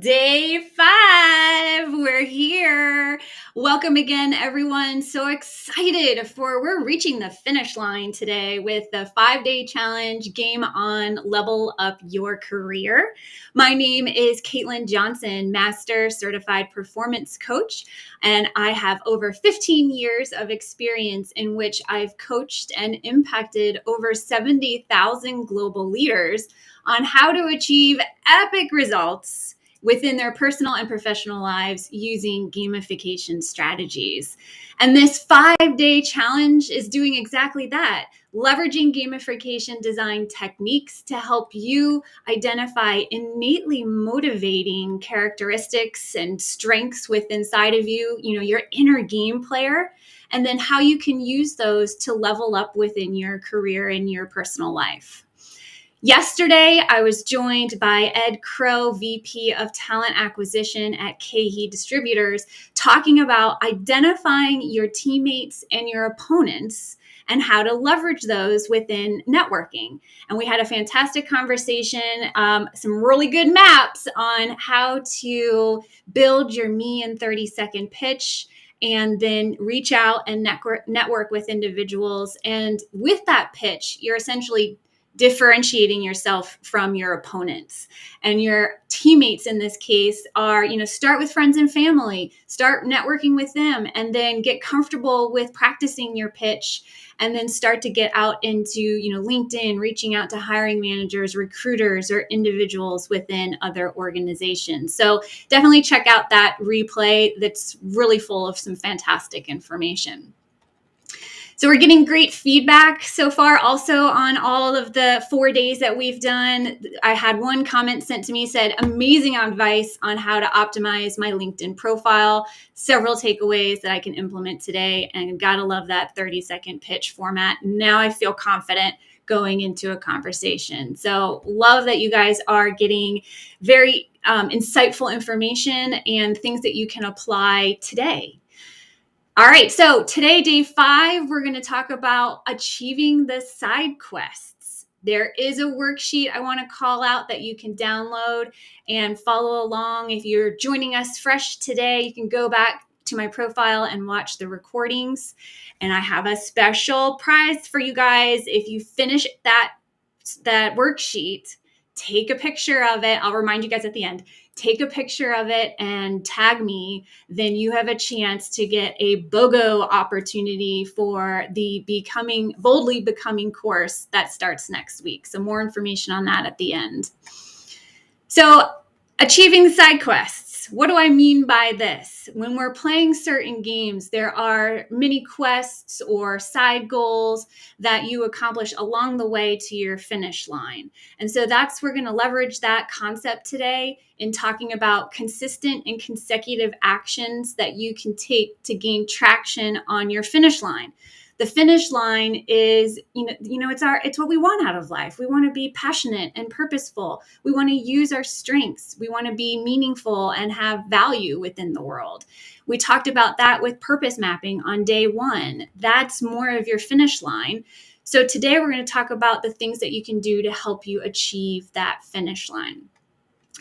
Day 5. We're here. Welcome again, everyone. So excited we're reaching the finish line today with the 5-day challenge Game On Level Up Your Career. My name is Caitlin Johnson, Master Certified Performance Coach, and I have over 15 years of experience in which I've coached and impacted over 70,000 global leaders on how to achieve epic results within their personal and professional lives using gamification strategies. And this 5-day challenge is doing exactly that, leveraging gamification design techniques to help you identify innately motivating characteristics and strengths within inside of you, your inner game player, and then how you can use those to level up within your career and your personal life. Yesterday, I was joined by Ed Crow, VP of Talent Acquisition at KE Distributors, talking about identifying your teammates and your opponents and how to leverage those within networking. And we had a fantastic conversation, some really good maps on how to build your me in 30-second pitch, and then reach out and network with individuals. And with that pitch, you're essentially differentiating yourself from your opponents. And your teammates in this case are, start with friends and family, start networking with them, and then get comfortable with practicing your pitch, and then start to get out into, LinkedIn, reaching out to hiring managers, recruiters, or individuals within other organizations. So definitely check out that replay that's really full of some fantastic information. So we're getting great feedback so far also on all of the 4 days that we've done. I had one comment sent to me, said, amazing advice on how to optimize my LinkedIn profile. Several takeaways that I can implement today, and gotta love that 30-second pitch format. Now I feel confident going into a conversation. So love that you guys are getting very insightful information and things that you can apply today. All right, so today, day 5, we're going to talk about achieving the side quests. There is a worksheet I want to call out that you can download and follow along. If you're joining us fresh today, you can go back to my profile and watch the recordings. And I have a special prize for you guys. If you finish that worksheet, take a picture of it. I'll remind you guys at the end. Take a picture of it and tag me. Then you have a chance to get a BOGO opportunity for the Boldly Becoming course that starts next week. So more information on that at the end. So achieving side quests. What do I mean by this? When we're playing certain games, there are mini quests or side goals that you accomplish along the way to your finish line. And so we're going to leverage that concept today in talking about consistent and consecutive actions that you can take to gain traction on your finish line. The finish line is, it's what we want out of life. We want to be passionate and purposeful. We want to use our strengths. We want to be meaningful and have value within the world. We talked about that with purpose mapping on day 1. That's more of your finish line. So today we're going to talk about the things that you can do to help you achieve that finish line.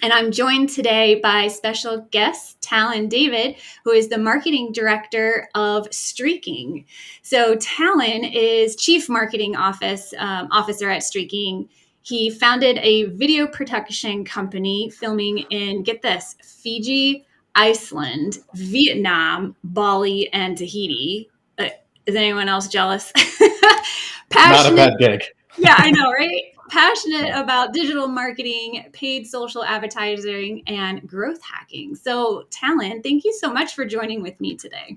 And I'm joined today by special guest, Talan David, who is the marketing director of Streaking. So Talan is chief marketing officer at Streaking. He founded a video production company filming in, get this, Fiji, Iceland, Vietnam, Bali, and Tahiti. Is anyone else jealous? Not a bad gig. Yeah, I know, right? Passionate about digital marketing, paid social advertising, and growth hacking. So, Talan, thank you so much for joining with me today.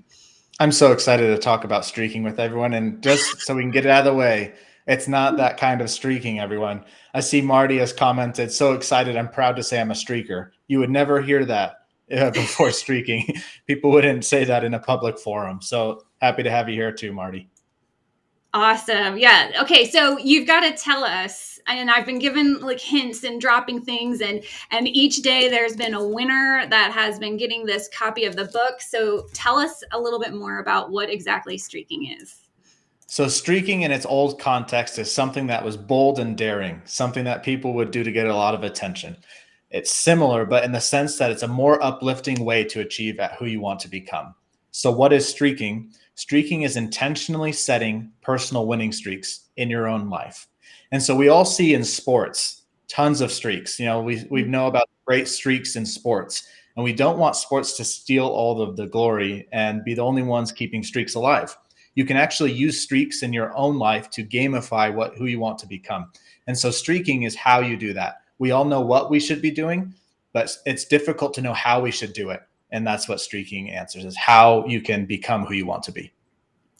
I'm so excited to talk about streaking with everyone. And just so we can get it out of the way, it's not that kind of streaking, everyone. I see Marty has commented, so excited. I'm proud to say I'm a streaker. You would never hear that before streaking. People wouldn't say that in a public forum. So happy to have you here too, Marty. Awesome. Yeah. Okay. So you've got to tell us, and I've been given hints and dropping things, and each day there's been a winner that has been getting this copy of the book. So tell us a little bit more about what exactly streaking is. So streaking in its old context is something that was bold and daring, something that people would do to get a lot of attention. It's similar, but in the sense that it's a more uplifting way to achieve at who you want to become. So what is streaking? Streaking is intentionally setting personal winning streaks in your own life. And so we all see in sports tons of streaks. We know about great streaks in sports, and we don't want sports to steal all of the glory and be the only ones keeping streaks alive. You can actually use streaks in your own life to gamify who you want to become. And so streaking is how you do that. We all know what we should be doing, but it's difficult to know how we should do it. And that's what streaking answers, is how you can become who you want to be.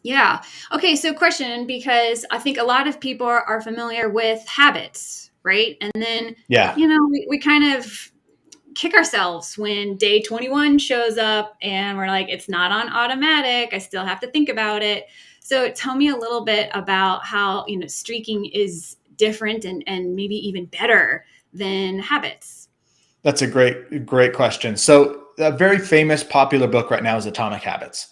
Yeah. Okay. So, question, because I think a lot of people are familiar with habits, right? And then, Yeah, we kind of kick ourselves when day 21 shows up and we're like, it's not on automatic. I still have to think about it. So, tell me a little bit about how, streaking is different and maybe even better than habits. that's a great question. So a very famous popular book right now is Atomic Habits.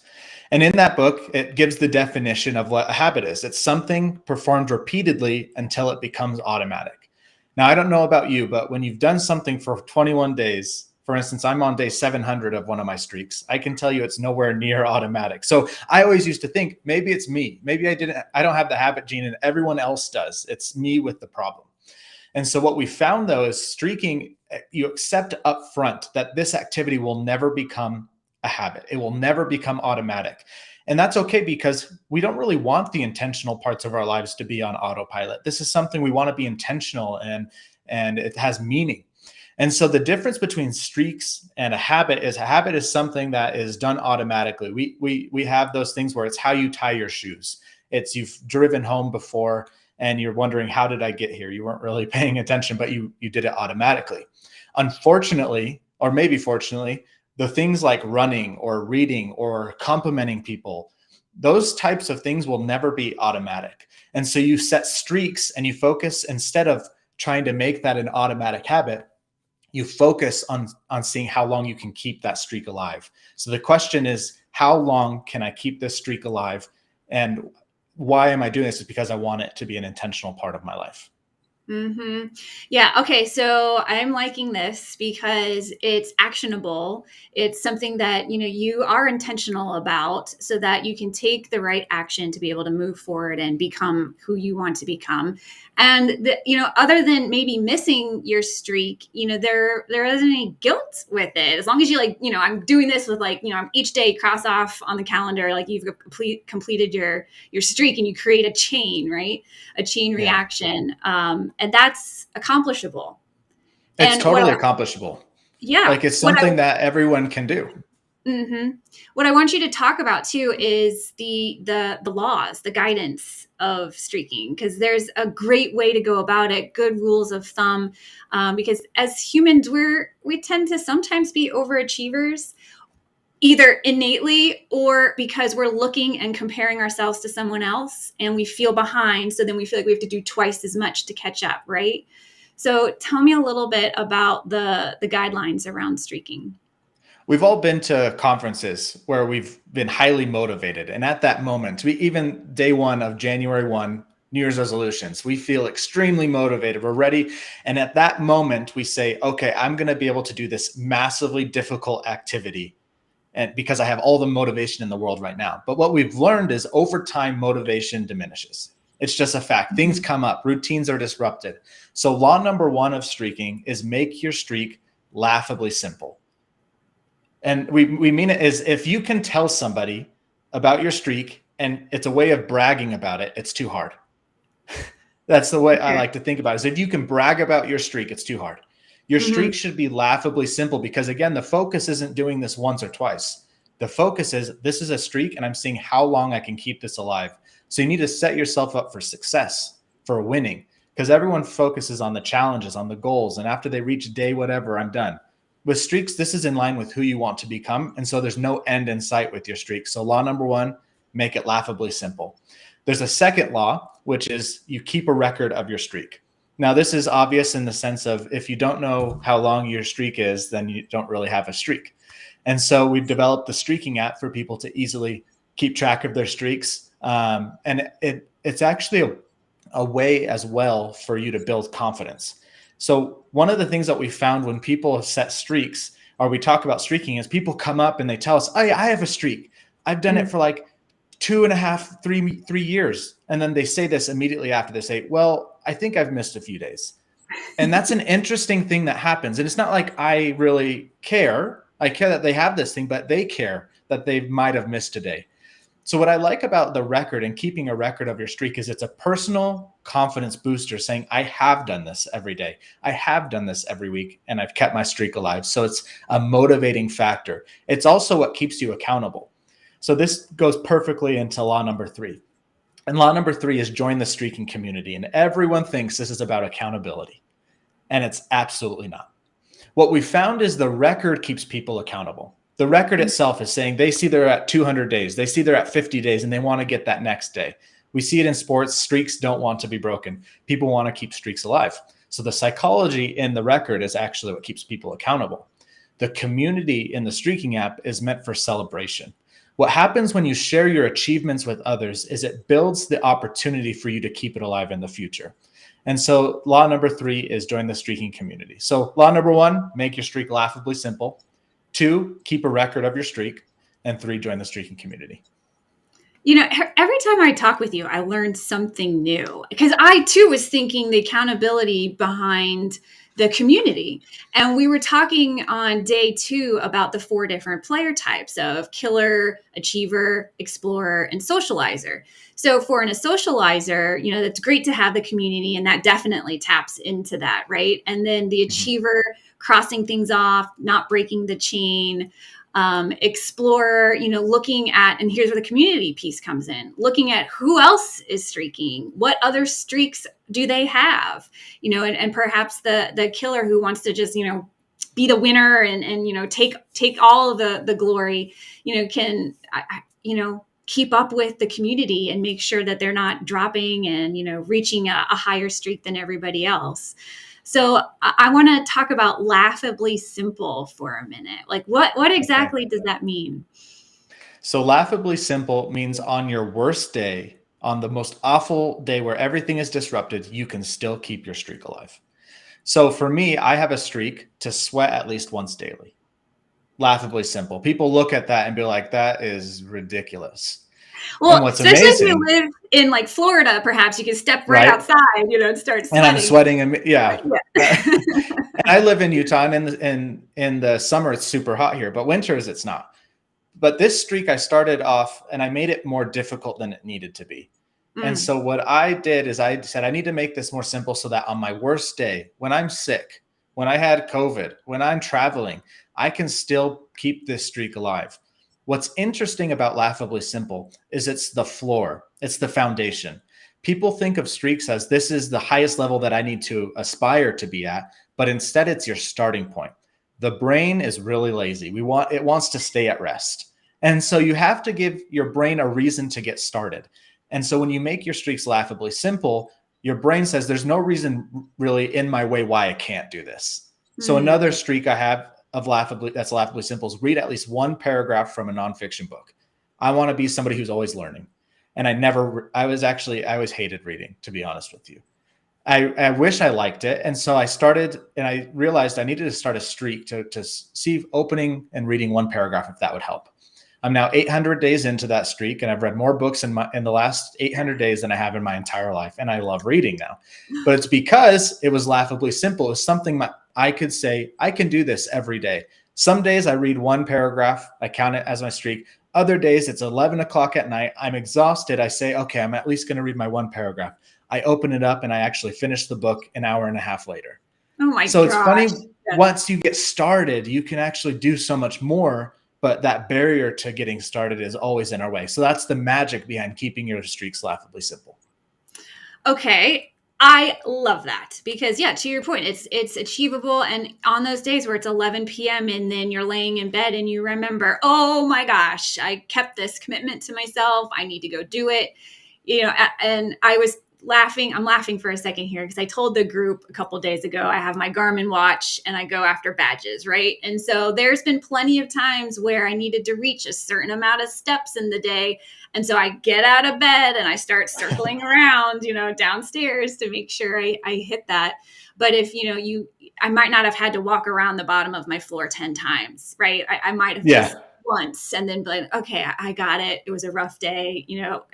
And in that book, it gives the definition of what a habit is. It's something performed repeatedly until it becomes automatic. Now, I don't know about you, but when you've done something for 21 days, for instance, I'm on day 700 of one of my streaks, I can tell you it's nowhere near automatic. So I always used to think maybe it's me. Maybe I don't have the habit gene and everyone else does. It's me with the problem. And so what we found though is streaking, you accept up front that this activity will never become a habit. It will never become automatic. And that's okay, because we don't really want the intentional parts of our lives to be on autopilot. This is something we want to be intentional, and it has meaning. And so the difference between streaks and a habit is something that is done automatically. We have those things where it's how you tie your shoes. It's you've driven home before and you're wondering, how did I get here? You weren't really paying attention, but you did it automatically. Unfortunately, or maybe fortunately, the things like running or reading or complimenting people, those types of things will never be automatic. And so you set streaks and you focus, instead of trying to make that an automatic habit, you focus on seeing how long you can keep that streak alive. So the question is, how long can I keep this streak alive? And why am I doing this? Is because I want it to be an intentional part of my life. Mm-hmm. Yeah. Okay. So I'm liking this because it's actionable. It's something that, you are intentional about so that you can take the right action to be able to move forward and become who you want to become. And, other than maybe missing your streak, there isn't any guilt with it. As long as you I'm doing this with I'm each day cross off on the calendar, like you've completed your streak, and you create a chain, right? A chain Yeah. reaction. And that's accomplishable. It's And totally accomplishable. yeah, Like, it's something that everyone can do. what I want you to talk about too is the laws, the guidance of streaking, because there's a great way to go about it, good rules of thumb. Because as humans, we tend to sometimes be overachievers, either innately or because we're looking and comparing ourselves to someone else and we feel behind. So then we feel like we have to do twice as much to catch up, right? So tell me a little bit about the guidelines around streaking. We've all been to conferences where we've been highly motivated. And at that moment, even day one of January 1, New Year's resolutions, we feel extremely motivated. We're ready. And at that moment, we say, okay, I'm going to be able to do this massively difficult activity, and because I have all the motivation in the world right now. But what we've learned is over time, motivation diminishes. It's just a fact. Things come up, routines are disrupted. So law number one of streaking is make your streak laughably simple. And we mean it is, if you can tell somebody about your streak and it's a way of bragging about it, it's too hard. That's the way I like to think about it, is if you can brag about your streak, it's too hard. Your streak should be laughably simple, because again, the focus isn't doing this once or twice. The focus is, this is a streak and I'm seeing how long I can keep this alive. So you need to set yourself up for success, for winning, because everyone focuses on the challenges, on the goals. And after they reach day whatever, I'm done. With streaks, this is in line with who you want to become. And so there's no end in sight with your streak. So law number one, make it laughably simple. There's a second law, which is you keep a record of your streak. Now, this is obvious in the sense of, if you don't know how long your streak is, then you don't really have a streak. And so we've developed the streaking app for people to easily keep track of their streaks. And it's actually a way as well for you to build confidence. So one of the things that we found when people have set streaks, or we talk about streaking, is people come up and they tell us, I have a streak. I've done it Mm. for like 2.5, 3 years. And then they say this immediately after. They say, well, I think I've missed a few days. And that's an interesting thing that happens. And it's not like I really care. I care that they have this thing, but they care that they might have missed a day. So what I like about the record and keeping a record of your streak is it's a personal confidence booster saying, I have done this every day. I have done this every week, and I've kept my streak alive. So it's a motivating factor. It's also what keeps you accountable. So this goes perfectly into law number 3. And law number 3 is join the streaking community. And everyone thinks this is about accountability, and it's absolutely not. What we found is the record keeps people accountable. The record itself is saying they see they're at 200 days, they see they're at 50 days, and they want to get that next day. We see it in sports. Streaks don't want to be broken. People want to keep streaks alive. So the psychology in the record is actually what keeps people accountable. The community in the streaking app is meant for celebration. What happens when you share your achievements with others is it builds the opportunity for you to keep it alive in the future. And so law number 3 is join the streaking community. So law number 1, make your streak laughably simple. 2, keep a record of your streak. And 3, join the streaking community. Every time I talk with you, I learn something new, because I too was thinking the accountability behind the community. And we were talking on day 2 about the 4 different player types of killer, achiever, explorer, and socializer. So for a socializer, it's great to have the community, and that definitely taps into that, right? And then the achiever, crossing things off, not breaking the chain. Explorer, looking at, and here's where the community piece comes in, looking at who else is streaking, what other streaks do they have, and perhaps the killer who wants to just, be the winner and take all of the glory, can, keep up with the community and make sure that they're not dropping and, reaching a higher streak than everybody else. So I want to talk about laughably simple for a minute. Like what exactly does that mean? So laughably simple means on your worst day, on the most awful day where everything is disrupted, you can still keep your streak alive. So for me, I have a streak to sweat at least once daily. Laughably simple. People look at that and be like, that is ridiculous. And Well, what's especially if you amazing, live in like Florida, perhaps you can step right right? outside, and start And I'm sweating. sweating, and yeah. Yeah. And I live in Utah, and in the summer it's super hot here, but winters it's not. But this streak, I started off and I made it more difficult than it needed to be. And Mm. so what I did is I said, I need to make this more simple so that on my worst day, when I'm sick, when I had COVID, when I'm traveling, I can still keep this streak alive. What's interesting about Laughably Simple is it's the floor, it's the foundation. People think of streaks as this is the highest level that I need to aspire to be at, but instead it's your starting point. The brain is really lazy. It wants to stay at rest. And so you have to give your brain a reason to get started. And so when you make your streaks laughably simple, your brain says there's no reason really in my way why I can't do this. So Mm. another streak I have of laughably simple is read at least one paragraph from a nonfiction book. I want to be somebody who's always learning. And I always hated reading, to be honest with you. I wish I liked it. And so I started, and I realized I needed to start a streak to see opening and reading one paragraph, if that would help. I'm now 800 days into that streak, and I've read more books in the last 800 days than I have in my entire life. And I love reading now, but it's because it was laughably simple. It was something I could say, I can do this every day. Some days I read one paragraph, I count it as my streak. Other days it's 11 o'clock at night. I'm exhausted. I say, okay, I'm at least going to read my one paragraph. I open it up and I actually finish the book an hour and a half later. Oh my So it's gosh. funny, once you get started, you can actually do so much more, but that barrier to getting started is always in our way. So that's the magic behind keeping your streaks laughably simple. Okay. I love that because to your point, it's achievable. And on those days where it's 11 p.m. and then you're laying in bed and you remember, oh my gosh, I kept this commitment to myself. I need to go do it. And I was laughing. I'm laughing for a second here because I told the group a couple days ago I have my Garmin watch and I go after badges, right? And so there's been plenty of times where I needed to reach a certain amount of steps in the day. And so I get out of bed and I start circling around, downstairs to make sure I hit that. But if, I might not have had to walk around the bottom of my floor 10 times, right? I might have just Yeah, once and then be like, okay, I got it. It was a rough day.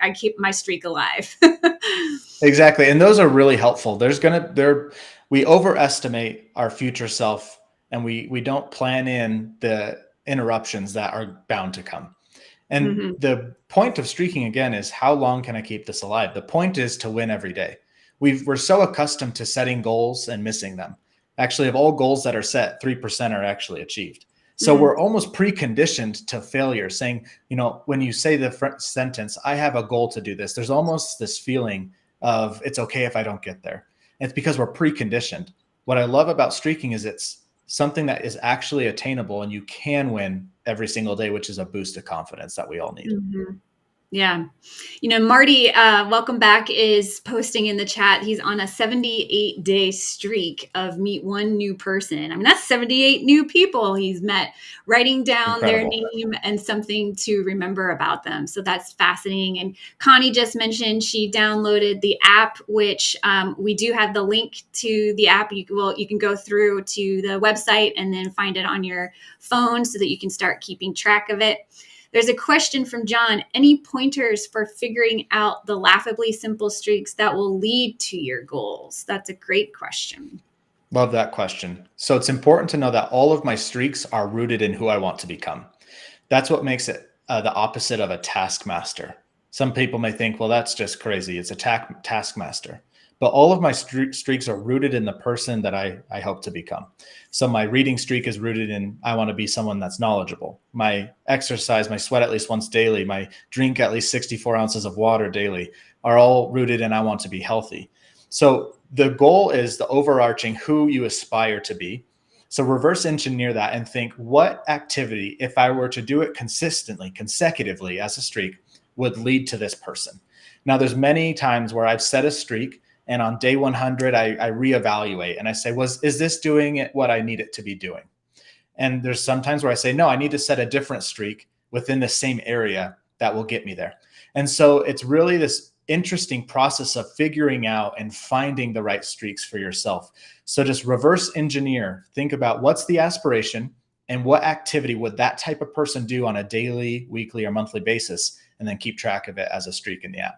I keep my streak alive. exactly. And those are really helpful. We overestimate our future self, and we don't plan in the interruptions that are bound to come. And Mm-hmm. the point of streaking, again, is how long can I keep this alive? The point is to win every day. We're so accustomed to setting goals and missing them. Actually, of all goals that are set, 3% are actually achieved. So Mm-hmm. we're almost preconditioned to failure, saying, when you say the sentence, I have a goal to do this, there's almost this feeling of it's okay if I don't get there. And it's because we're preconditioned. What I love about streaking is it's something that is actually attainable and you can win every single day, which is a boost of confidence that we all need. Mm-hmm. Yeah. Marty, welcome back, is posting in the chat. He's on a 78-day streak of meet one new person. I mean, that's 78 new people he's met, writing down their Incredible. name and something to remember about them. So that's fascinating. And Connie just mentioned she downloaded the app, which we do have the link to the app. You can go through to the website and then find it on your phone so that you can start keeping track of it. There's a question from John. Any pointers for figuring out the laughably simple streaks that will lead to your goals? That's a great question. Love that question. So it's important to know that all of my streaks are rooted in who I want to become. That's what makes it the opposite of a taskmaster. Some people may think, well, that's just crazy. It's a taskmaster. But all of my streaks are rooted in the person that I hope to become. So my reading streak is rooted in I want to be someone that's knowledgeable. My exercise, my sweat at least once daily, my drink at least 64 ounces of water daily are all rooted in I want to be healthy. So the goal is the overarching who you aspire to be. So reverse engineer that and think, what activity, if I were to do it consistently, consecutively as a streak, would lead to this person? Now, there's many times where I've set a streak and on day 100, I reevaluate and I say, is this doing it what I need it to be doing? And there's sometimes where I say, no, I need to set a different streak within the same area that will get me there. And so it's really this interesting process of figuring out and finding the right streaks for yourself. So just reverse engineer, think about what's the aspiration and what activity would that type of person do on a daily, weekly, or monthly basis, and then keep track of it as a streak in the app.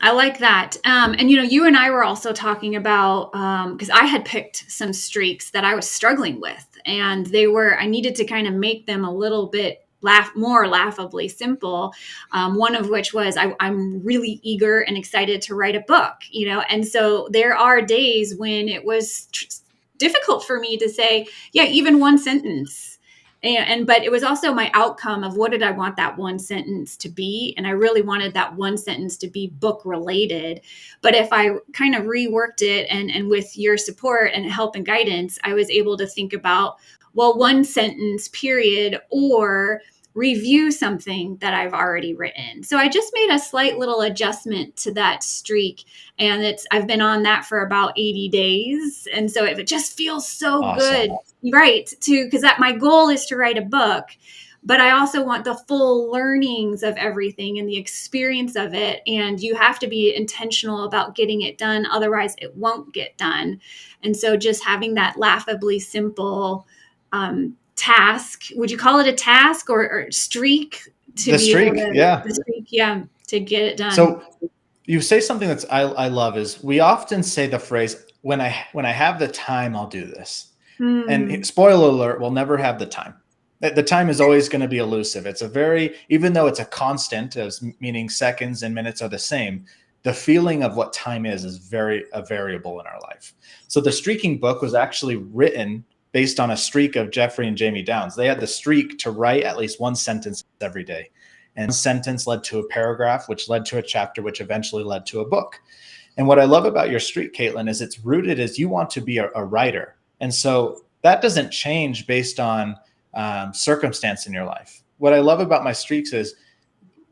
I like that. And you and I were also talking about, because I had picked some streaks that I was struggling with, and I needed to kind of make them a little bit more laughably simple. One of which was I'm really eager and excited to write a book, and so there are days when it was difficult for me to say, yeah, even one sentence. But it was also my outcome of what did I want that one sentence to be. And I really wanted that one sentence to be book related. But if I kind of reworked it and with your support and help and guidance, I was able to think about, well, one sentence period, or review something that I've already written. So I just made a slight little adjustment to that streak, and I've been on that for about 80 days. And so it just feels so Awesome. good, right? Because my goal is to write a book, but I also want the full learnings of everything and the experience of it. And you have to be intentional about getting it done. Otherwise it won't get done. And so just having that laughably simple, task, would you call it a task or streak, to The be able streak, yeah. the streak, yeah, to get it done. So you say something that's I love is we often say the phrase, when I have the time, I'll do this. And spoiler alert, we'll never have the time. The time is always going to be elusive. It's even though it's a constant, as meaning seconds and minutes are the same, the feeling of what time is a variable in our life. So the streaking book was actually written based on a streak of Jeffrey and Jamie Downs. They had the streak to write at least one sentence every day. And one sentence led to a paragraph, which led to a chapter, which eventually led to a book. And what I love about your streak, Caitlin, is it's rooted as you want to be a writer. And so that doesn't change based on circumstance in your life. What I love about my streaks is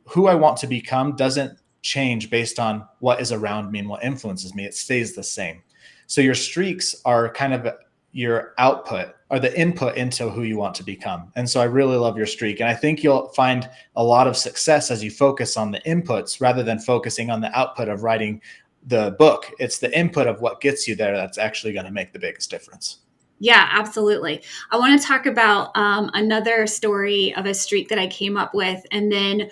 who I want to become doesn't change based on what is around me and what influences me. It stays the same. So your streaks are kind of your output or the input into who you want to become. And so I really love your streak. And I think you'll find a lot of success as you focus on the inputs rather than focusing on the output of writing the book. It's the input of what gets you there that's actually going to make the biggest difference. Yeah, absolutely. I want to talk about another story of a streak that I came up with, and then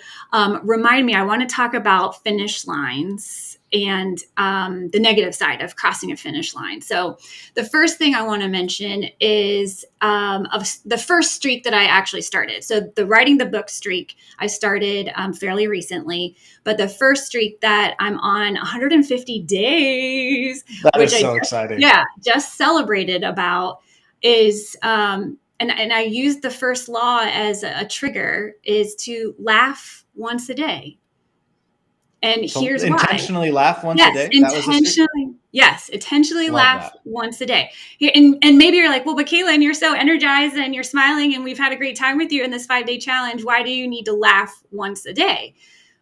remind me, I want to talk about finish lines and the negative side of crossing a finish line. So, the first thing I want to mention is of the first streak that I actually started. So, the writing the book streak I started fairly recently, but the first streak that I'm on 150 days, That which is so exciting. just celebrated about is and I use the first law as a trigger is to laugh once a day. And So here's why. intentionally laugh once a day. That was the streak. Intentionally Love laugh that. once a day. And maybe you're like, well, but Kaylin, you're so energized and you're smiling and we've had a great time with you in this 5-day challenge. Why do you need to laugh once a day?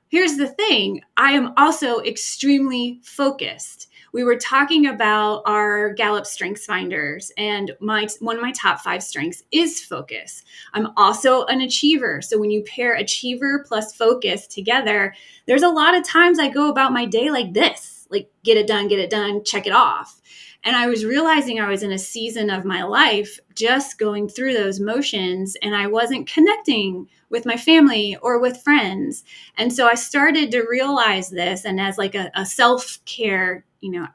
Here's the thing. I am also extremely focused. We were talking about our Gallup Strengths Finders, and one of my top 5 strengths is focus. I'm also an achiever. So when you pair achiever plus focus together, there's a lot of times I go about my day like this, like get it done, check it off. And I was realizing I was in a season of my life just going through those motions, and I wasn't connecting with my family or with friends. And so I started to realize this, and as like a self-care,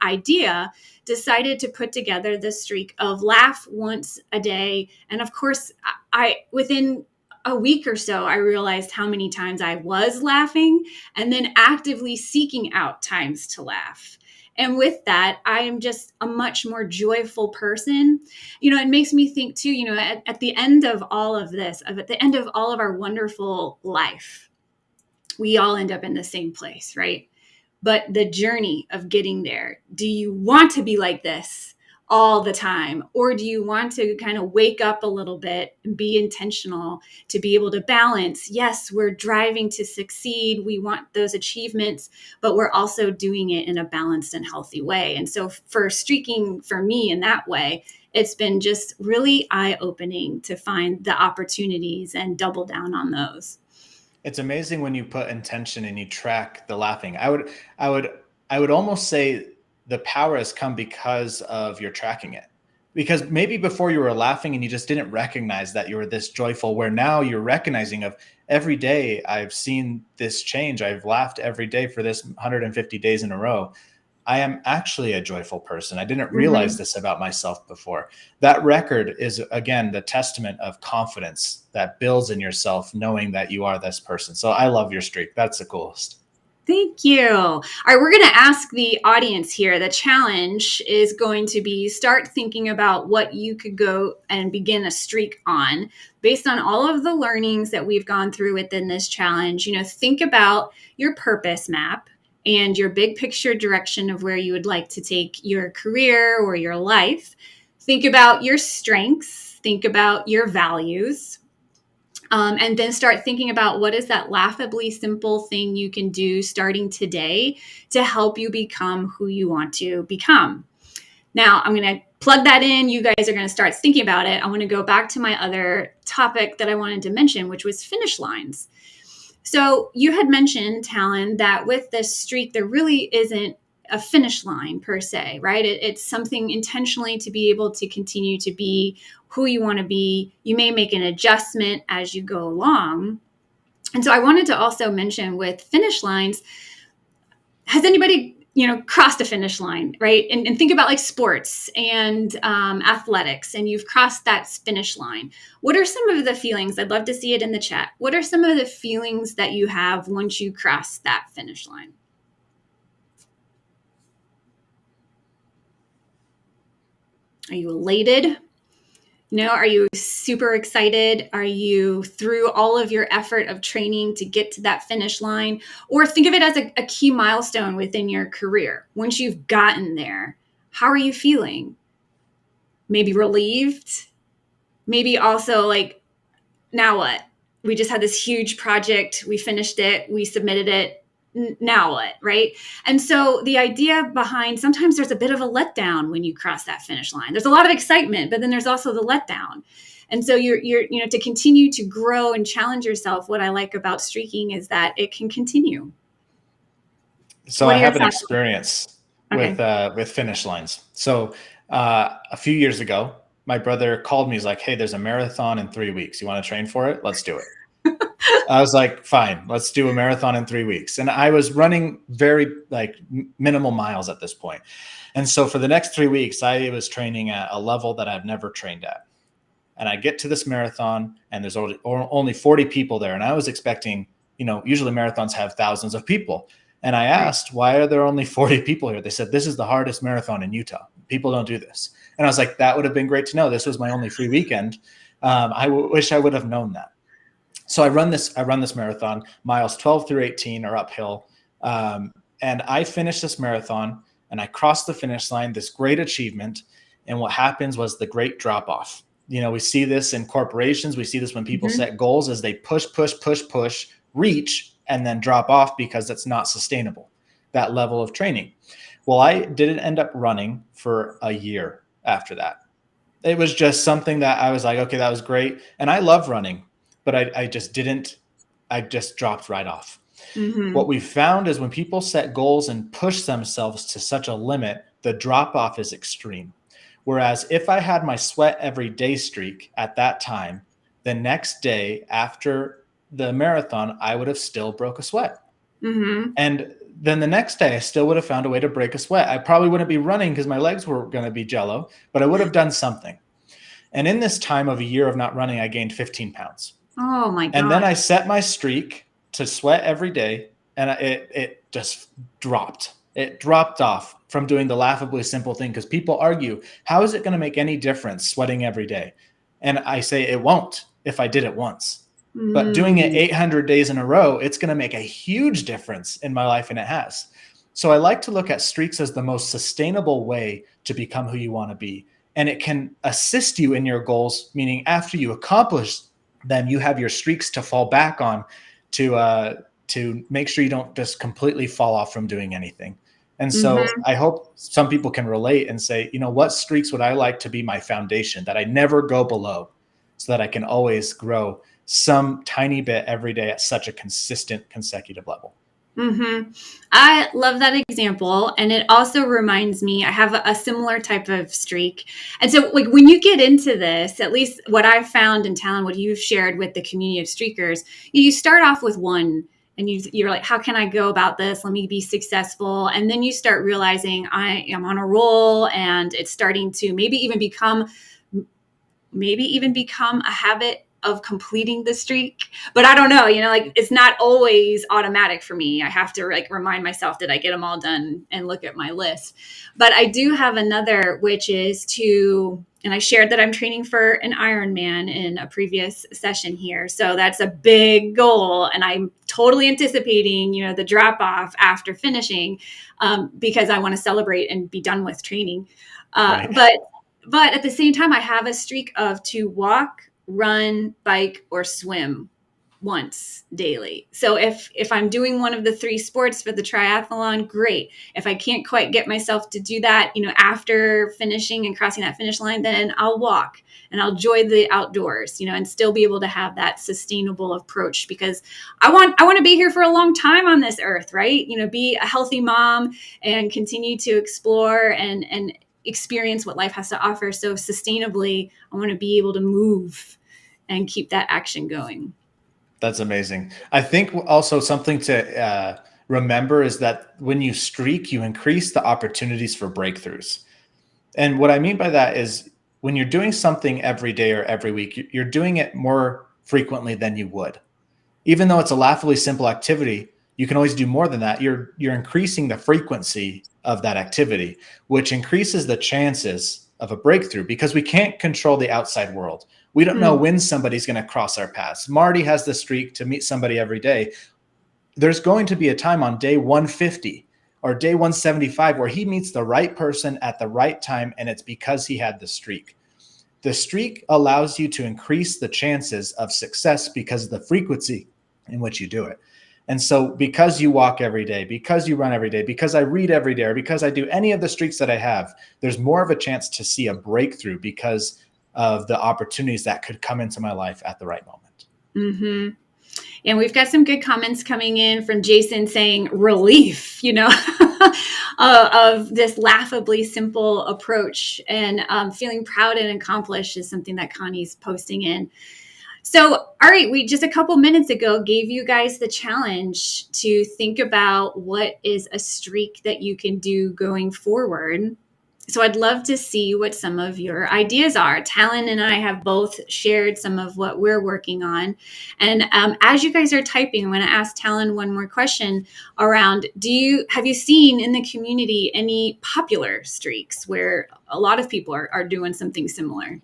idea, decided to put together this streak of laugh once a day. And of course, I within a week or so, I realized how many times I was laughing and then actively seeking out times to laugh. And with that, I am just a much more joyful person. It makes me think too, at the end of all of this, at the end of all of our wonderful life, we all end up in the same place, right? But the journey of getting there, do you want to be like this all the time? Or do you want to kind of wake up a little bit and be intentional to be able to balance? Yes, we're driving to succeed. We want those achievements, but we're also doing it in a balanced and healthy way. And so for streaking for me in that way, it's been just really eye-opening to find the opportunities and double down on those. It's amazing when you put intention and you track the laughing. I would almost say the power has come because of your tracking it. Because maybe before you were laughing and you just didn't recognize that you were this joyful, where now you're recognizing of every day I've seen this change. I've laughed every day for this 150 days in a row. I am actually a joyful person. I didn't realize this about myself before. That record is, again, the testament of confidence that builds in yourself, knowing that you are this person. So I love your streak. That's the coolest. Thank you. All right, we're going to ask the audience here. The challenge is going to be start thinking about what you could go and begin a streak on based on all of the learnings that we've gone through within this challenge. Think about your purpose map and your big picture direction of where you would like to take your career or your life. Think about your strengths. Think about your values. And then start thinking about what is that laughably simple thing you can do starting today to help you become who you want to become. Now, I'm going to plug that in. You guys are going to start thinking about it. I want to go back to my other topic that I wanted to mention, which was finish lines. So you had mentioned, Talan, that with this streak, there really isn't a finish line per se, right? It's something intentionally to be able to continue to be who you want to be. You may make an adjustment as you go along. And so I wanted to also mention with finish lines, has anybody, crossed a finish line, right? And think about like sports and athletics, and you've crossed that finish line. What are some of the feelings? I'd love to see it in the chat. What are some of the feelings that you have once you cross that finish line? Are you elated? Are you super excited? Are you through all of your effort of training to get to that finish line? Or think of it as a key milestone within your career. Once you've gotten there, how are you feeling? Maybe relieved? Maybe also like, now what? We just had this huge project. We finished it. We submitted it. now what, right? And so the idea behind, sometimes there's a bit of a letdown when you cross that finish line. There's a lot of excitement, but then there's also the letdown. And so you're to continue to grow and challenge yourself. What I like about streaking is that it can continue. So What I are your have an thoughts? experience Okay. with finish lines. So a few years ago, my brother called me. He's like, "Hey, there's a marathon in 3 weeks. You want to train for it? Let's do it." I was like, "Fine, let's do a marathon in 3 weeks." And I was running very like minimal miles at this point. And so for the next 3 weeks, I was training at a level that I've never trained at. And I get to this marathon, and there's only 40 people there. And I was expecting, usually marathons have thousands of people. And I Right. asked, why are there only 40 people here? They said, this is the hardest marathon in Utah. People don't do this. And I was like, that would have been great to know. This was my only free weekend. Wish I would have known that. So I run this marathon. Miles 12 through 18 are uphill. And I finished this marathon, and I crossed the finish line, this great achievement. And what happens was the great drop off. We see this in corporations. We see this when people Mm-hmm. set goals as they push, reach, and then drop off because it's not sustainable, that level of training. Well, I didn't end up running for a year after that. It was just something that I was like, okay, that was great. And I love running, but I just didn't, I just dropped right off. Mm-hmm. What we found is when people set goals and push themselves to such a limit, the drop off is extreme. Whereas if I had my sweat every day streak at that time, the next day after the marathon, I would have still broke a sweat. Mm-hmm. And then the next day, I still would have found a way to break a sweat. I probably wouldn't be running because my legs were going to be jello, but I would have done something. And in this time of a year of not running, I gained 15 pounds. Oh my And then gosh. I set my streak to sweat every day, and it just dropped. It dropped off from doing the laughably simple thing, because people argue, how is it going to make any difference sweating every day? And I say it won't if I did it once. But doing it Mm. 800 days in a row, it's going to make a huge difference in my life, and it has. So I like to look at streaks as the most sustainable way to become who you want to be. And it can assist you in your goals, meaning after you accomplish them, you have your streaks to fall back on to make sure you don't just completely fall off from doing anything. And so Mm-hmm. I hope some people can relate and say, what streaks would I like to be my foundation that I never go below, so that I can always grow some tiny bit every day at such a consistent, consecutive level. Mm-hmm. I love that example. And it also reminds me, I have a similar type of streak. And so, like, when you get into this, at least what I've found in Talon, what you've shared with the community of streakers, you start off with one, and you're like, how can I go about this? Let me be successful. And then you start realizing I am on a roll, and it's starting to maybe even become a habit of completing the streak. But I don't know, like, it's not always automatic for me. I have to like remind myself, did I get them all done, and look at my list. But I do have another, which is and I shared that I'm training for an Ironman in a previous session here. So that's a big goal. And I'm totally anticipating, the drop off after finishing, because I want to celebrate and be done with training. Uh, Right. but but at the same time, I have a streak of to walk, run, bike, or swim once daily. So if I'm doing one of the three sports for the triathlon, great. If I can't quite get myself to do that, after finishing and crossing that finish line, then I'll walk and I'll enjoy the outdoors, and still be able to have that sustainable approach, because I want to be here for a long time on this earth, right? Be a healthy mom and continue to explore and experience what life has to offer. So sustainably, I want to be able to move and keep that action going. That's amazing. I think also something to remember is that when you streak, you increase the opportunities for breakthroughs. And what I mean by that is when you're doing something every day or every week, you're doing it more frequently than you would. Even though it's a laughably simple activity, you can always do more than that. You're increasing the frequency of that activity, which increases the chances of a breakthrough, because we can't control the outside world. We don't know Hmm. when somebody's going to cross our paths. Marty has the streak to meet somebody every day. There's going to be a time on day 150 or day 175 where he meets the right person at the right time, and it's because he had the streak. The streak allows you to increase the chances of success because of the frequency in which you do it. And so because you walk every day, because you run every day, because I read every day, or because I do any of the streaks that I have, there's more of a chance to see a breakthrough because of the opportunities that could come into my life at the right moment. Mm-hmm. And we've got some good comments coming in from Jason saying relief, of this laughably simple approach, and feeling proud and accomplished is something that Connie's posting in. So, all right, we just a couple minutes ago gave you guys the challenge to think about what is a streak that you can do going forward. So I'd love to see what some of your ideas are. Talan and I have both shared some of what we're working on. And as you guys are typing, I'm going to ask Talan one more question around, have you seen in the community any popular streaks where a lot of people are doing something similar?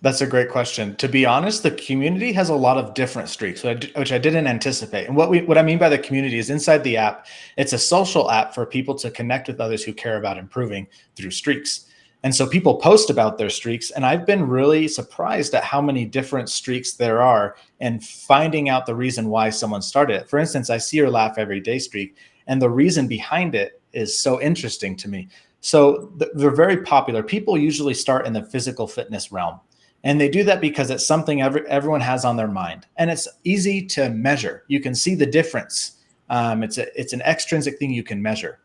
That's a great question. To be honest, the community has a lot of different streaks, which I didn't anticipate. And what I mean by the community is inside the app, it's a social app for people to connect with others who care about improving through streaks. And so people post about their streaks, and I've been really surprised at how many different streaks there are and finding out the reason why someone started it. For instance, I see your Laugh Every Day streak, and the reason behind it is so interesting to me. So they're very popular. People usually start in the physical fitness realm. And they do that because it's something everyone has on their mind, and it's easy to measure. You can see the difference. It's an extrinsic thing you can measure.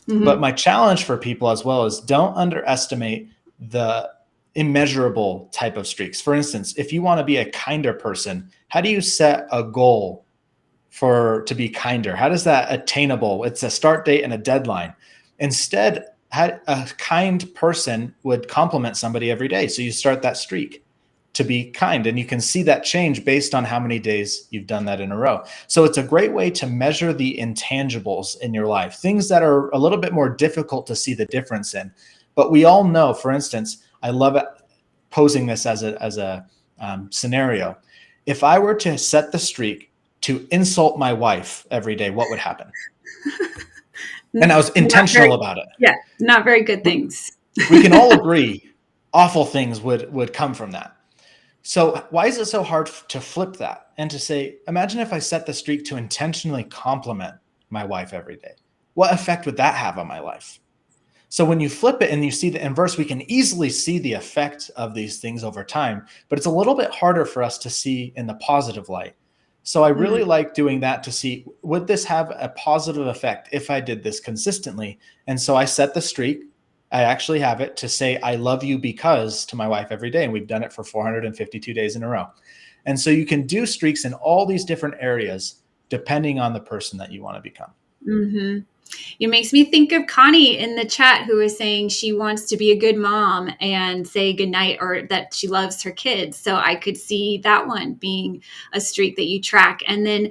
Mm-hmm. But my challenge for people as well is don't underestimate the immeasurable type of streaks. For instance, if you want to be a kinder person, how do you set a goal to be kinder? How does that attainable? It's a start date and a deadline. Instead, a kind person would compliment somebody every day. So you start that streak to be kind, and you can see that change based on how many days you've done that in a row. So it's a great way to measure the intangibles in your life, things that are a little bit more difficult to see the difference in. But we all know, for instance, I love posing this as a scenario. If I were to set the streak to insult my wife every day, what would happen? And I was intentional about it. Yeah, not very good things. We can all agree awful things would come from that. So why is it so hard to flip that and to say, imagine if I set the streak to intentionally compliment my wife every day? What effect would that have on my life? So when you flip it and you see the inverse, we can easily see the effect of these things over time, but it's a little bit harder for us to see in the positive light. So I really like doing that to see, would this have a positive effect if I did this consistently? And so I set the streak. I actually have it to say, I love you because to my wife every day. And we've done it for 452 days in a row. And so you can do streaks in all these different areas, depending on the person that you want to become. Mm-hmm. It makes me think of Connie in the chat, who is saying she wants to be a good mom and say goodnight, or that she loves her kids. So I could see that one being a streak that you track. And then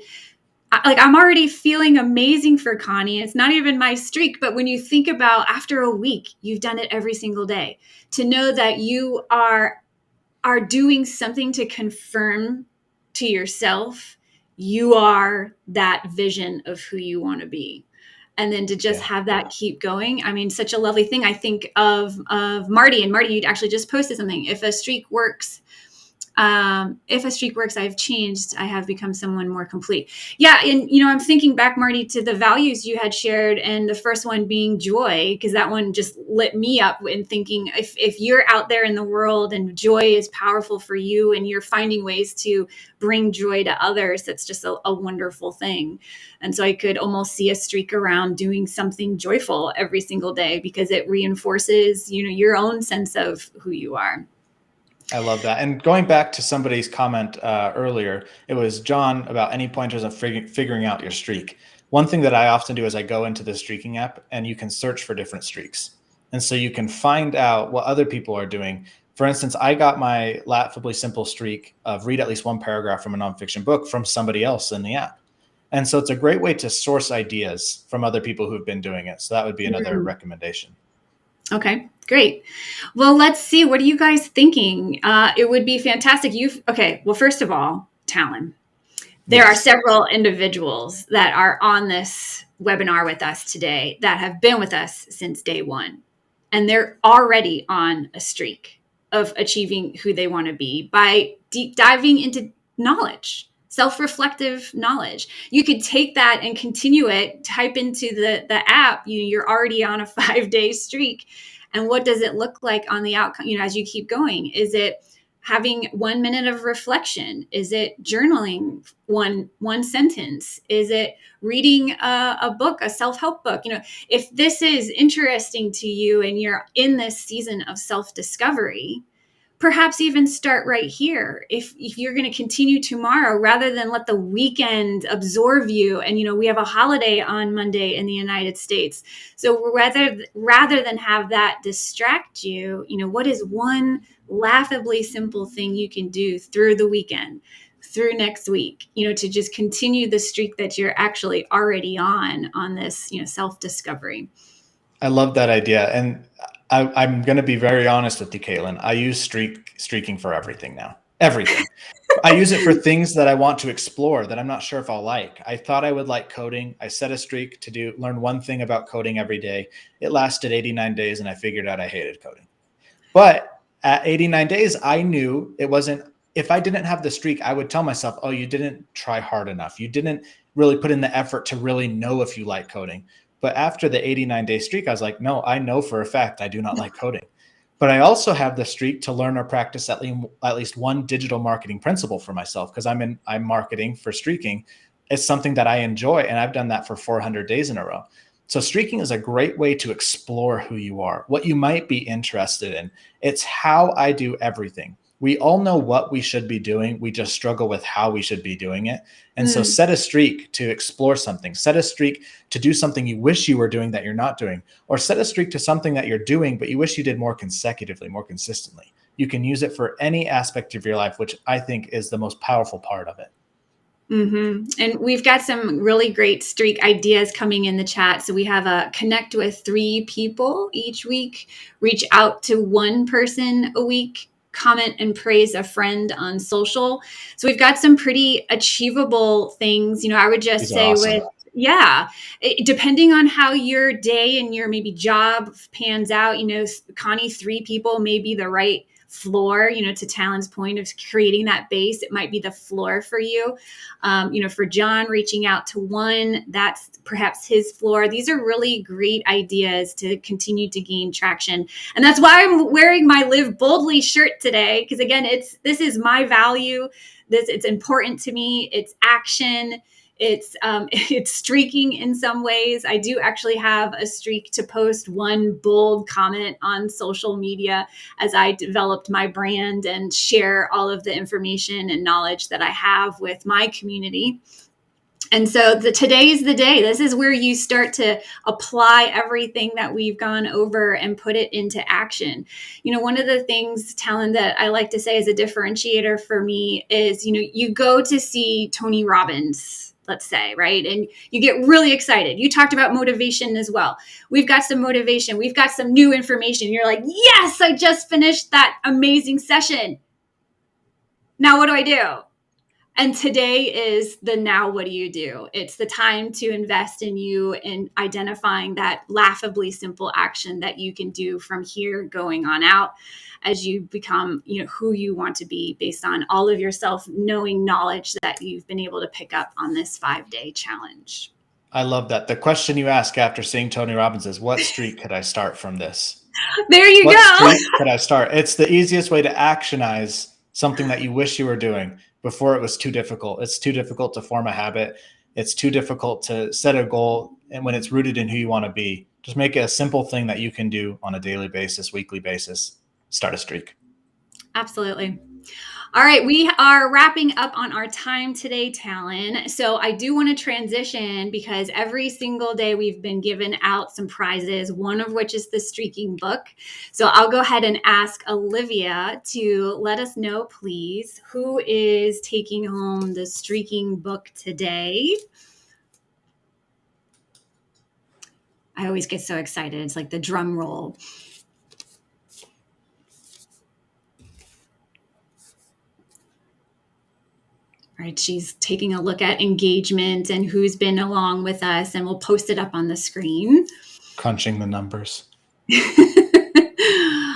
I'm already feeling amazing for Connie. It's not even my streak, but when you think about after a week, you've done it every single day, to know that you are doing something to confirm to yourself, you are that vision of who you want to be. And then to just have that keep going. I mean, such a lovely thing. I think of Marty, and Marty, you actually just posted something. If a streak works, I've changed. I have become someone more complete. Yeah. And, I'm thinking back, Marty, to the values you had shared, and the first one being joy, because that one just lit me up in thinking, if you're out there in the world and joy is powerful for you and you're finding ways to bring joy to others, that's just a wonderful thing. And so I could almost see a streak around doing something joyful every single day, because it reinforces, your own sense of who you are. I love that. And going back to somebody's comment earlier, it was John about any pointers of figuring out your streak. One thing that I often do is I go into the streaking app, and you can search for different streaks. And so you can find out what other people are doing. For instance, I got my laughably simple streak of read at least one paragraph from a nonfiction book from somebody else in the app. And so it's a great way to source ideas from other people who've been doing it. So that would be another recommendation. Okay, great. Well, let's see. What are you guys thinking? It would be fantastic. Well, first of all, Talan, there are several individuals that are on this webinar with us today that have been with us since day one, and they're already on a streak of achieving who they want to be by deep diving into knowledge. self-reflective knowledge. You could take that and continue it, type into the app, you're already on a 5-day streak. And what does it look like on the outcome, as you keep going? Is it having 1 minute of reflection? Is it journaling one sentence? Is it reading a book, a self-help book? If this is interesting to you and you're in this season of self-discovery, perhaps even start right here. If you're going to continue tomorrow, rather than let the weekend absorb you. And we have a holiday on Monday in the United States, so rather than have that distract you, what is one laughably simple thing you can do through the weekend, through next week, to just continue the streak that you're actually already on this, self-discovery. I love that idea. And I'm going to be very honest with you, Caitlin. I use streaking for everything now. Everything. I use it for things that I want to explore that I'm not sure if I'll like. I thought I would like coding. I set a streak to learn one thing about coding every day. It lasted 89 days and I figured out I hated coding. But at 89 days, I knew it wasn't, if I didn't have the streak, I would tell myself, oh, you didn't try hard enough. You didn't really put in the effort to really know if you like coding. But after the 89-day streak, I was like, no, I know for a fact I do not like coding. But I also have the streak to learn or practice at least one digital marketing principle for myself, because I'm marketing for streaking. It's something that I enjoy, and I've done that for 400 days in a row. So streaking is a great way to explore who you are, what you might be interested in. It's how I do everything. We all know what we should be doing. We just struggle with how we should be doing it. And so set a streak to explore something. Set a streak to do something you wish you were doing that you're not doing. Or set a streak to something that you're doing, but you wish you did more consecutively, more consistently. You can use it for any aspect of your life, which I think is the most powerful part of it. Mm-hmm. And we've got some really great streak ideas coming in the chat. So we have a connect with 3 people each week, reach out to 1 person a week, comment and praise a friend on social. So we've got some pretty achievable things. I would just say awesome. Depending on how your day and your maybe job pans out, Connie, 3 people may be the right floor, to Talan's point of creating that base. It might be the floor for you. For John, reaching out to 1, that's perhaps his floor. These are really great ideas to continue to gain traction. And that's why I'm wearing my Live Boldly shirt today. Because again, this is my value. It's important to me. It's action. It's streaking in some ways. I do actually have a streak to post 1 bold comment on social media as I developed my brand and share all of the information and knowledge that I have with my community. And so today's the day. This is where you start to apply everything that we've gone over and put it into action. One of the things, Talan, that I like to say as a differentiator for me is, you go to see Tony Robbins, let's say, right? And you get really excited. You talked about motivation as well. We've got some motivation. We've got some new information. You're like, yes, I just finished that amazing session. Now what do I do? And today is the now what do you do? It's the time to invest in you and identifying that laughably simple action that you can do from here going on out as you become, who you want to be based on all of your self-knowing knowledge that you've been able to pick up on this 5-day challenge. I love that. The question you ask after seeing Tony Robbins is, what streak could I start from this? There you go. What streak could I start? It's the easiest way to actionize something that you wish you were doing before it was too difficult. It's too difficult to form a habit. It's too difficult to set a goal. And when it's rooted in who you want to be, just make it a simple thing that you can do on a daily basis, weekly basis. Start a streak. Absolutely. All right, we are wrapping up on our time today, Talan. So I do want to transition because every single day we've been given out some prizes, one of which is the streaking book. So I'll go ahead and ask Olivia to let us know, please, who is taking home the streaking book today. I always get so excited. It's like the drum roll. Right, she's taking a look at engagement and who's been along with us, and we'll post it up on the screen. Crunching the numbers.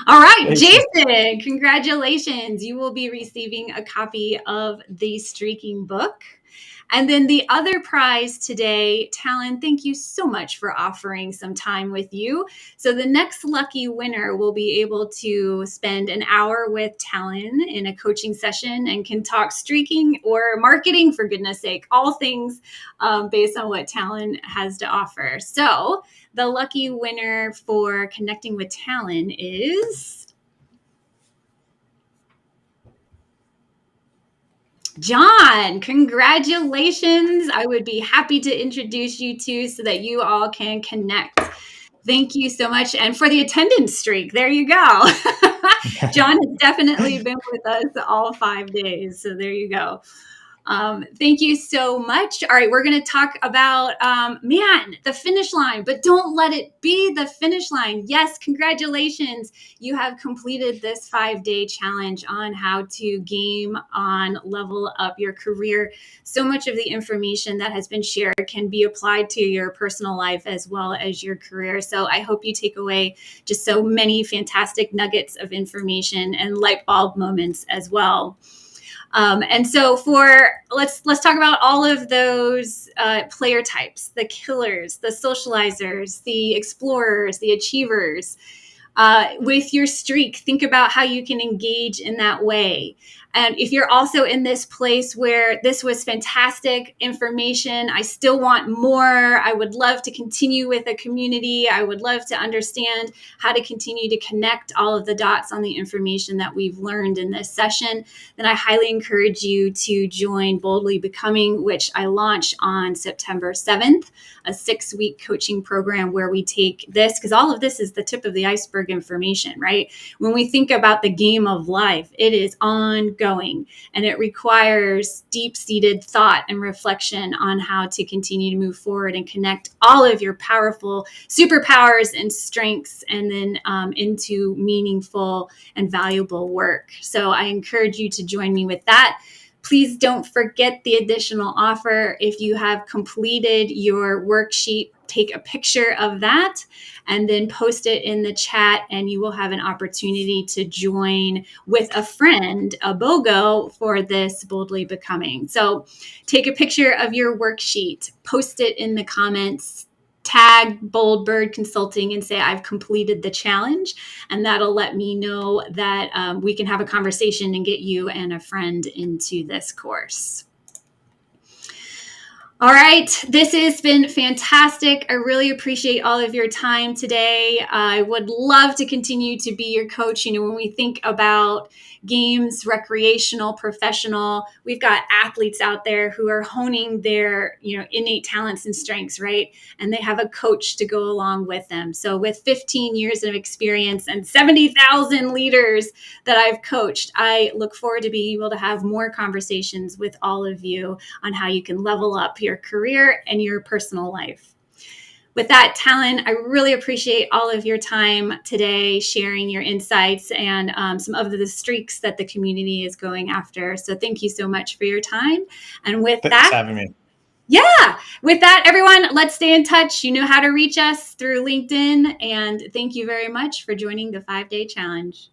All right, Jason. Jason, congratulations. You will be receiving a copy of the streaking book. And then the other prize today, Talan, thank you so much for offering some time with you. So the next lucky winner will be able to spend an hour with Talan in a coaching session and can talk streaking or marketing, for goodness sake, all things based on what Talan has to offer. So the lucky winner for connecting with Talan is John. Congratulations. I would be happy to introduce you to so that you all can connect. Thank you so much. And for the attendance streak, there you go. John has definitely been with us all 5 days. So there you go. Thank you so much. All right, we're going to talk about, the finish line, but don't let it be the finish line. Yes, congratulations. You have completed this 5-day challenge on how to game on level up your career. So much of the information that has been shared can be applied to your personal life as well as your career. So I hope you take away just so many fantastic nuggets of information and light bulb moments as well. And so let's talk about all of those player types: the killers, the socializers, the explorers, the achievers. With your streak, think about how you can engage in that way. And if you're also in this place where this was fantastic information, I still want more. I would love to continue with a community. I would love to understand how to continue to connect all of the dots on the information that we've learned in this session. Then I highly encourage you to join Boldly Becoming, which I launch on September 7th, a 6-week coaching program where we take this, because all of this is the tip of the iceberg information, right? When we think about the game of life, it is ongoing and it requires deep-seated thought and reflection on how to continue to move forward and connect all of your powerful superpowers and strengths and then into meaningful and valuable work. So I encourage you to join me with that. Please don't forget the additional offer. If you have completed your worksheet, take a picture of that and then post it in the chat, and you will have an opportunity to join with a friend, a BOGO, for this Boldly Becoming. So take a picture of your worksheet, post it in the comments, tag Bold Bird Consulting and say, I've completed the challenge. And that'll let me know that we can have a conversation and get you and a friend into this course. All right, this has been fantastic. I really appreciate all of your time today. I would love to continue to be your coach. When we think about games, recreational, professional, we've got athletes out there who are honing their, innate talents and strengths, right? And they have a coach to go along with them. So with 15 years of experience and 70,000 leaders that I've coached, I look forward to being able to have more conversations with all of you on how you can level up your career and your personal life. With that, Talan, I really appreciate all of your time today, sharing your insights and some of the streaks that the community is going after. So thank you so much for your time. And with Thanks that, for having me. yeah, with that, everyone, let's stay in touch. You know how to reach us through LinkedIn. And thank you very much for joining the 5-day challenge.